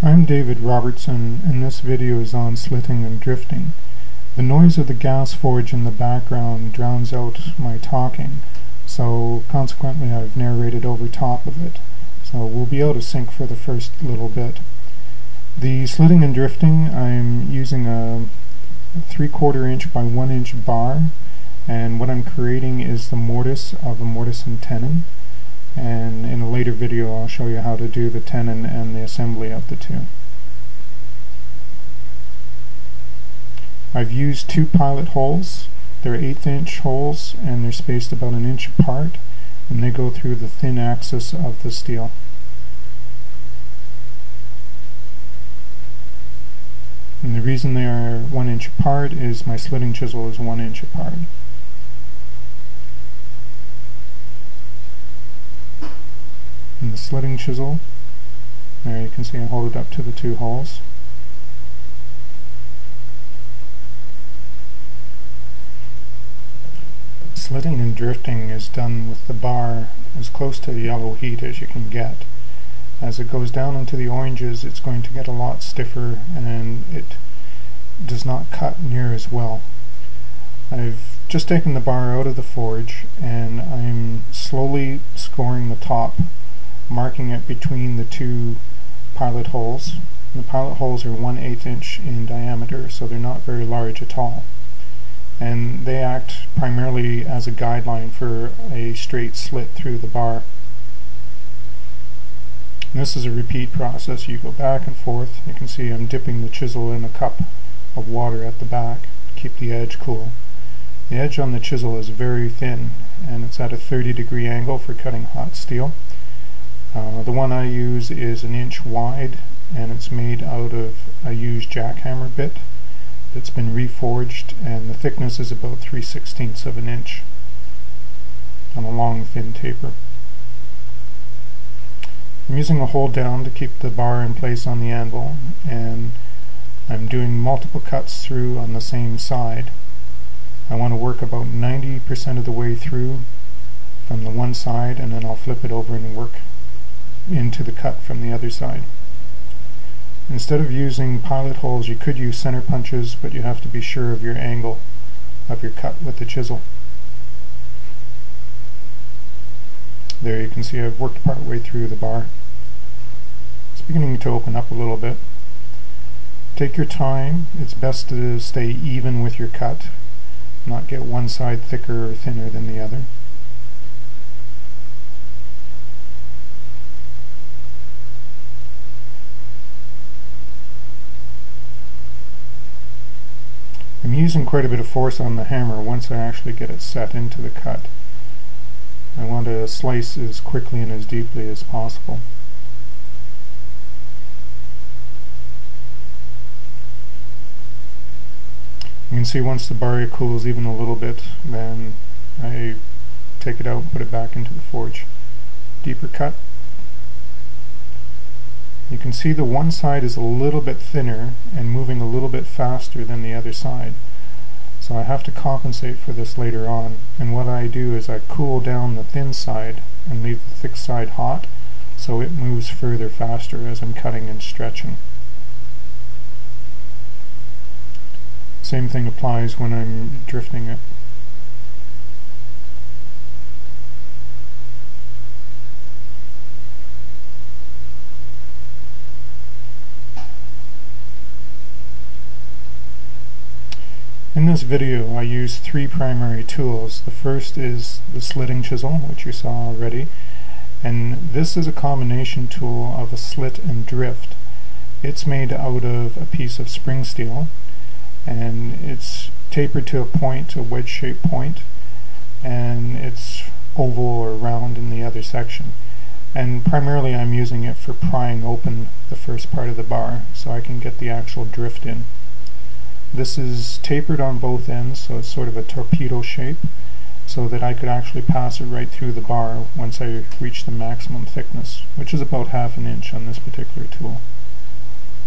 I'm David Robertson, and this video is on slitting and drifting. The noise of the gas forge in the background drowns out my talking, so consequently I've narrated over top of it. So we'll be out of sync for the first little bit. The slitting and drifting, I'm using a 3/4 inch by 1 inch bar, and what I'm creating is the mortise of a mortise and tenon. And in a later video I'll show you how to do the tenon and the assembly of the two. I've used 2 pilot holes. They're 1/8 inch holes and they're spaced about 1 inch apart, and they go through the thin axis of the steel. And the reason they are 1 inch apart is my slitting chisel is 1 inch apart. And the slitting chisel, there you can see I hold it up to the 2 holes. Slitting and drifting is done with the bar as close to yellow heat as you can get. As it goes down into the oranges, it's going to get a lot stiffer and it does not cut near as well. I've just taken the bar out of the forge and I'm slowly scoring the top, marking it between the 2 pilot holes. The pilot holes are 1/8 inch in diameter, so they're not very large at all. And they act primarily as a guideline for a straight slit through the bar. And this is a repeat process. You go back and forth. You can see I'm dipping the chisel in a cup of water at the back to keep the edge cool. The edge on the chisel is very thin and it's at a 30-degree angle for cutting hot steel. The one I use is 1 inch wide and it's made out of a used jackhammer bit that's been reforged, and the thickness is about 3/16 of an inch on a long thin taper. I'm using a hold down to keep the bar in place on the anvil, and I'm doing multiple cuts through on the same side. I want to work about 90% of the way through from the one side, and then I'll flip it over and work into the cut from the other side. Instead of using pilot holes, you could use center punches, but you have to be sure of your angle of your cut with the chisel. There you can see I've worked part way through the bar. It's beginning to open up a little bit. Take your time. It's best to stay even with your cut, not get one side thicker or thinner than the other. I'm using quite a bit of force on the hammer once I actually get it set into the cut. I want to slice as quickly and as deeply as possible. You can see once the bar cools even a little bit, then I take it out and put it back into the forge. Deeper cut. You can see the one side is a little bit thinner and moving a little bit faster than the other side. So I have to compensate for this later on. And what I do is I cool down the thin side and leave the thick side hot so it moves further faster as I'm cutting and stretching. Same thing applies when I'm drifting it. In this video I use 3 primary tools. The first is the slitting chisel, which you saw already, and this is a combination tool of a slit and drift. It's made out of a piece of spring steel, and it's tapered to a point, a wedge-shaped point, and it's oval or round in the other section. And primarily I'm using it for prying open the first part of the bar so I can get the actual drift in. This is tapered on both ends, so it's sort of a torpedo shape, so that I could actually pass it right through the bar once I reach the maximum thickness, which is about 1/2 inch on this particular tool.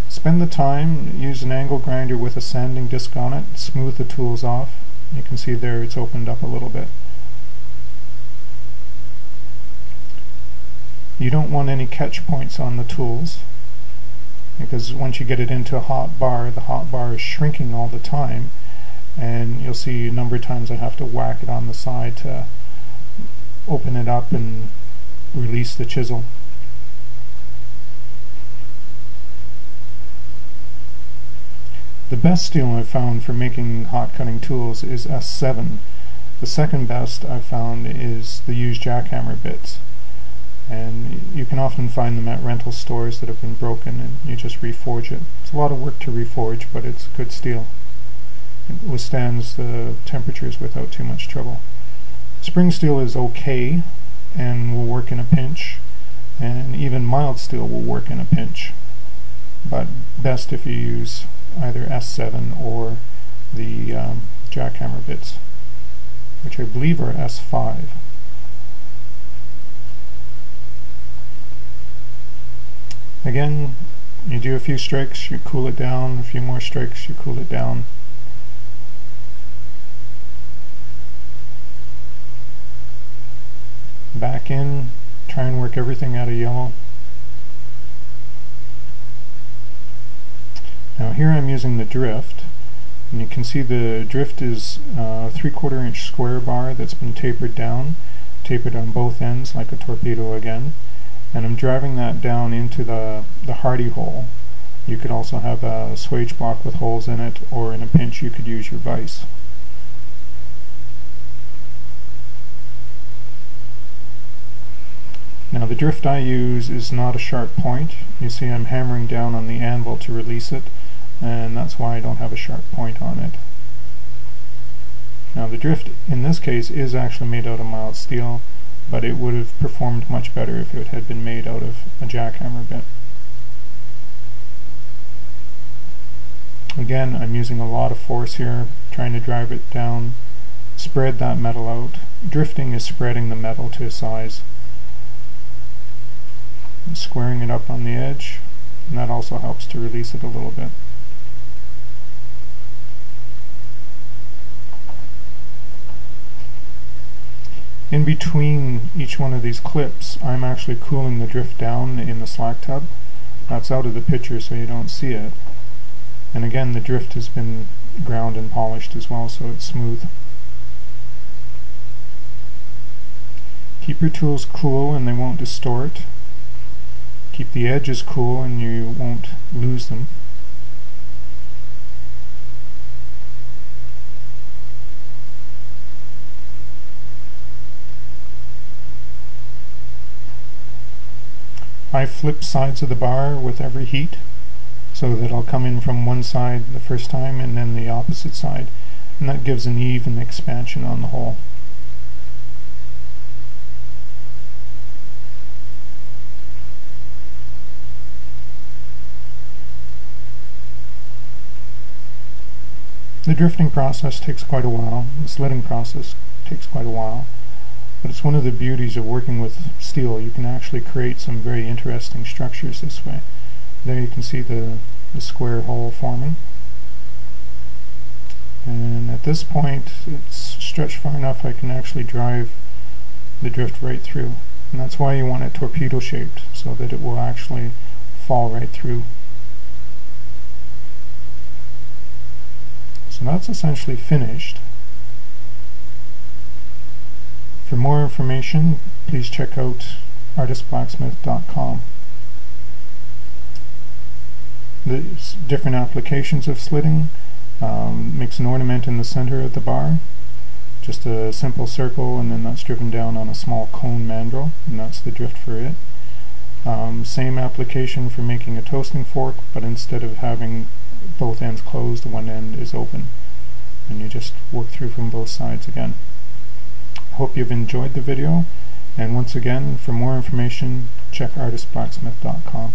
Spend the time, use an angle grinder with a sanding disc on it, smooth the tools off. You can see there it's opened up a little bit. You don't want any catch points on the tools. because once you get it into a hot bar, the hot bar is shrinking all the time, and you'll see a number of times I have to whack it on the side to open it up and release the chisel. The best steel I've found for making hot cutting tools is S7. The second best I've found is the used jackhammer bits, and you can often find them at rental stores that have been broken, and you just reforge it. It's a lot of work to reforge, but it's good steel. It withstands the temperatures without too much trouble. Spring steel is okay and will work in a pinch, and even mild steel will work in a pinch, but best if you use either S7 or the jackhammer bits, which I believe are S5. Again, you do a few strikes, you cool it down, a few more strikes, you cool it down. Back in, try and work everything out of yellow. Now here I'm using the drift, and you can see the drift is a 3/4 inch square bar that's been tapered down, tapered on both ends like a torpedo again, and I'm driving that down into the hardy hole. You could also have a swage block with holes in it, or in a pinch you could use your vise. Now the drift I use is not a sharp point. You see I'm hammering down on the anvil to release it, and that's why I don't have a sharp point on it. Now the drift in this case is actually made out of mild steel, but it would have performed much better if it had been made out of a jackhammer bit. Again, I'm using a lot of force here, trying to drive it down, spread that metal out. Drifting is spreading the metal to a size. I'm squaring it up on the edge, and that also helps to release it a little bit. In between each one of these clips, I'm actually cooling the drift down in the slack tub. That's out of the picture so you don't see it. And again, the drift has been ground and polished as well, so it's smooth. Keep your tools cool and they won't distort. Keep the edges cool and you won't lose them. I flip sides of the bar with every heat so that I'll come in from one side the first time and then the opposite side, and that gives an even expansion on the hole. The drifting process takes quite a while, the slitting process takes quite a while, but it's one of the beauties of working with steel. You can actually create some very interesting structures this way. There you can see the square hole forming, and at this point it's stretched far enough I can actually drive the drift right through, and that's why you want it torpedo shaped, so that it will actually fall right through. So that's essentially finished. For more information, please check out artistblacksmith.com. There's different applications of slitting. Makes an ornament in the center of the bar, just a simple circle, and then that's driven down on a small cone mandrel, and that's the drift for it. Same application for making a toasting fork, but instead of having both ends closed, one end is open, and you just work through from both sides again. Hope you've enjoyed the video, and once again, for more information, check artistblacksmith.com.